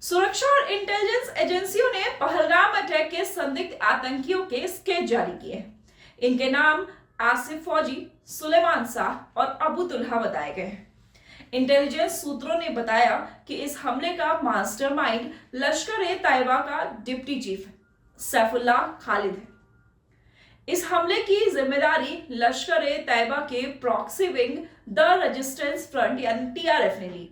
सुरक्षा और इंटेलिजेंस एजेंसियों ने पहलगाम अटैक के संदिग्ध आतंकियों के स्केच जारी किए। इनके नाम आसिफ फौजी, सुलेमान शाह और अबू तुल्हा बताए गए। इंटेलिजेंस सूत्रों ने बताया कि इस हमले का मास्टरमाइंड लश्कर-ए-तैयबा का डिप्टी चीफ सैफुल्लाह खालिद है। इस हमले की जिम्मेदारी लश्कर-ए-तैयबा के proxy wing the resistance front यानी टीआरएफ ने ली।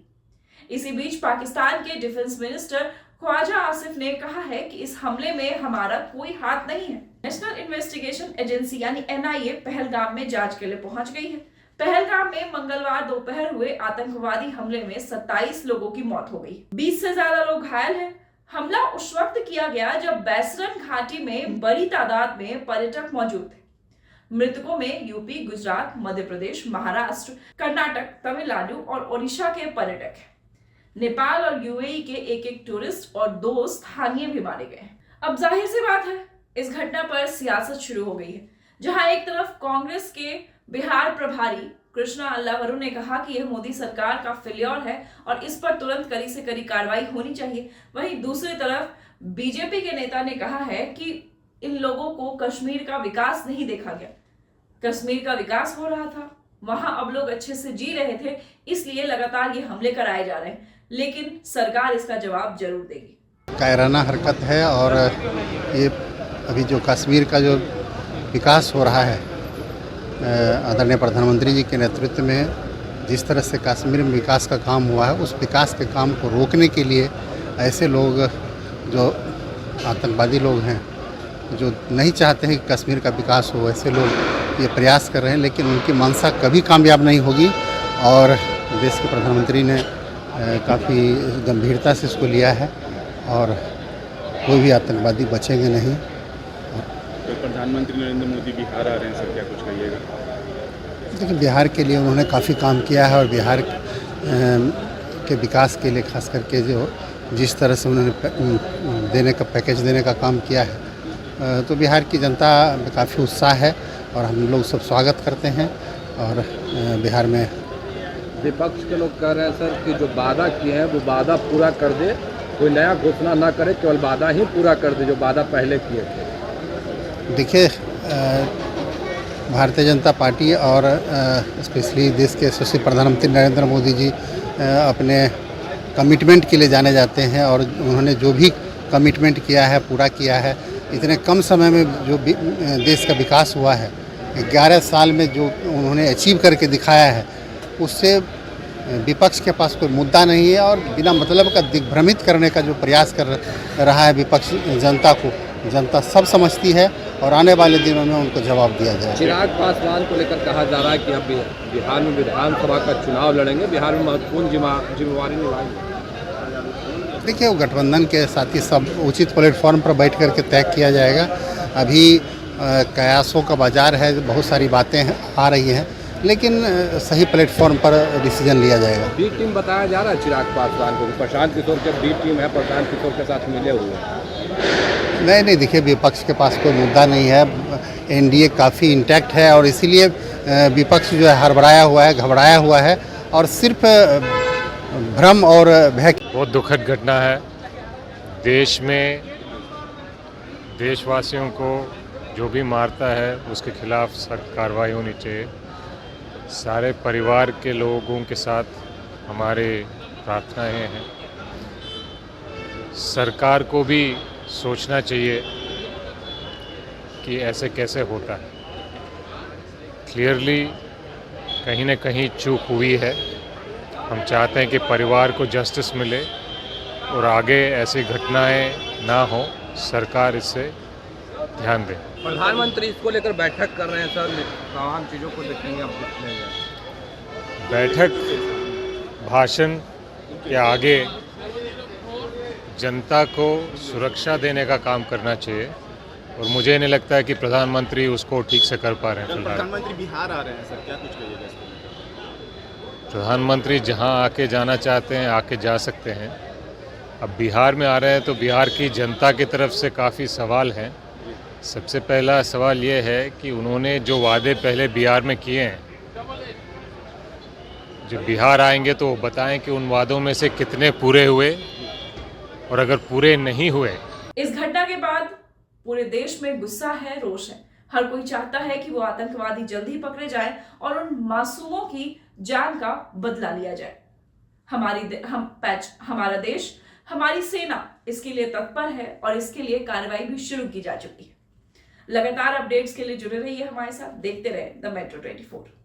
इसी बीच पाकिस्तान के डिफेंस मिनिस्टर ख्वाजा आसिफ ने कहा है कि इस हमले में हमारा कोई हाथ नहीं है। नेशनल इन्वेस्टिगेशन एजेंसी यानी एनआईए पहलगाम में जांच के लिए पहुंच गई है। पहलगाम में मंगलवार दोपहर हुए आतंकवादी हमले में 27 लोगों की मौत हो गई, 20 से ज्यादा लोग घायल हैं। हमला उस वक्त किया गया जब बैसरन घाटी में बड़ी तादाद में पर्यटक मौजूद थे। मृतकों में यूपी, गुजरात, मध्य प्रदेश, महाराष्ट्र, कर्नाटक, तमिलनाडु और ओडिशा के पर्यटक हैं। नेपाल और यूएई के एक टूरिस्ट और 2 स्थानीय भी मारे गए। अब जाहिर सी बात है, इस घटना पर सियासत शुरू हो गई है, जहां एक तरफ कांग्रेस के बिहार प्रभारी कृष्णा अल्लावरू ने कहा कि यह मोदी सरकार का फेल्योर है और इस पर तुरंत कड़ी से कड़ी कार्रवाई होनी चाहिए। वहीं दूसरी तरफ बीजेपी के नेता ने कहा है कि इन लोगों को कश्मीर का विकास नहीं देखा गया। कश्मीर का विकास हो रहा था, वहां अब लोग अच्छे से जी रहे थे, इसलिए लगातार ये हमले कराए जा रहे हैं, लेकिन सरकार इसका जवाब जरूर देगी। कायराना हरकत है और ये अभी जो कश्मीर का जो विकास हो रहा है, आदरणीय प्रधानमंत्री जी के नेतृत्व में जिस तरह से कश्मीर में विकास का काम हुआ है, उस विकास के काम को रोकने के लिए ऐसे लोग जो आतंकवादी लोग हैं, जो नहीं चाहते हैं कि कश्मीर का विकास हो, ऐसे लोग ये प्रयास कर रहे हैं, लेकिन उनकी मंशा कभी कामयाब नहीं होगी। और देश के प्रधानमंत्री ने काफ़ी गंभीरता से इसको लिया है और कोई भी आतंकवादी बचेंगे नहीं। तो प्रधानमंत्री नरेंद्र मोदी बिहार आ रहे हैं सर, क्या कुछ कहिएगा? देखिए, बिहार के लिए उन्होंने काफ़ी काम किया है और बिहार के विकास के लिए खास करके जो जिस तरह से उन्होंने देने का पैकेज देने का काम किया है, तो बिहार की जनता में काफ़ी उत्साह है और हम लोग सब स्वागत करते हैं। और बिहार में विपक्ष के लोग कह रहे हैं सर कि जो वादा किए हैं वो वादा पूरा कर दे, कोई नया घोषणा ना करे, केवल वादा ही पूरा कर दे जो वादा पहले किए थे। देखिए, भारतीय जनता पार्टी और स्पेशली देश के यशस्वी प्रधानमंत्री नरेंद्र मोदी जी अपने कमिटमेंट के लिए जाने जाते हैं और उन्होंने जो भी कमिटमेंट किया है पूरा किया है। इतने कम समय में जो देश का विकास हुआ है, 11 साल में जो उन्होंने अचीव करके दिखाया है, उससे विपक्ष के पास कोई मुद्दा नहीं है। और बिना मतलब का दिग्भ्रमित करने का जो प्रयास कर रहा है विपक्ष, जनता को जनता सब समझती है और आने वाले दिनों में उनको जवाब दिया जाएगा। चिराग पासवान को लेकर कहा जा रहा है कि अब बिहार में विधानसभा का चुनाव लड़ेंगे, बिहार में महत्वपूर्ण जिम्मेवारी निभाएंगे। देखिए, वो गठबंधन के साथ ही सब उचित प्लेटफॉर्म पर बैठ कर के तय किया जाएगा। अभी कयासों का बाजार है, बहुत सारी बातें आ रही हैं, लेकिन सही प्लेटफॉर्म पर डिसीजन लिया जाएगा। बी टीम बताया जा रहा है चिराग पासवान को, प्रशांत किशोर के बी टीम है, प्रशांत किशोर के साथ मिले हुए हैं। नहीं, देखिए, विपक्ष के पास कोई मुद्दा नहीं है। एनडीए काफ़ी इंटैक्ट है और इसीलिए विपक्ष जो है हड़बड़ाया हुआ है, घबराया हुआ है और सिर्फ भ्रम और भय। बहुत दुखद घटना है। देश में देशवासियों को जो भी मारता है उसके खिलाफ सख्त कार्रवाई होनी चाहिए। सारे परिवार के लोगों के साथ हमारे प्रार्थनाएं हैं। सरकार को भी सोचना चाहिए कि ऐसे कैसे होता है। क्लियरली कहीं न कहीं चूक हुई है। हम चाहते हैं कि परिवार को जस्टिस मिले और आगे ऐसी घटनाएं ना हो। सरकार इससे ध्यान दे। प्रधानमंत्री इसको लेकर बैठक कर रहे हैं सर, तमाम चीज़ों को देखेंगे अब कितने। बैठक भाषण के आगे जनता को सुरक्षा देने का काम करना चाहिए और मुझे नहीं लगता है कि प्रधानमंत्री उसको ठीक से कर पा रहे हैं। प्रधानमंत्री बिहार आ रहे हैं सर, क्या कुछ कहिएगा? प्रधानमंत्री जहां आके जाना चाहते हैं आके जा सकते हैं। अब बिहार में आ रहे हैं तो बिहार की जनता की तरफ से काफ़ी सवाल हैं। सबसे पहला सवाल ये है कि उन्होंने जो वादे पहले बिहार में किए हैं, जो बिहार आएंगे तो वो बताएं कि उन वादों में से कितने पूरे हुए और अगर पूरे नहीं हुए इस घटना के बाद पूरे देश में गुस्सा है, रोष है। हर कोई चाहता है कि वो आतंकवादी जल्दी पकड़े जाए और उन मासूमों की जान का बदला लिया जाए। हमारा देश, हमारी सेना इसके लिए तत्पर है और इसके लिए कार्रवाई भी शुरू की जा चुकी है। लगातार अपडेट्स के लिए जुड़े रहिए हमारे साथ, देखते रहे द मेट्रो 24।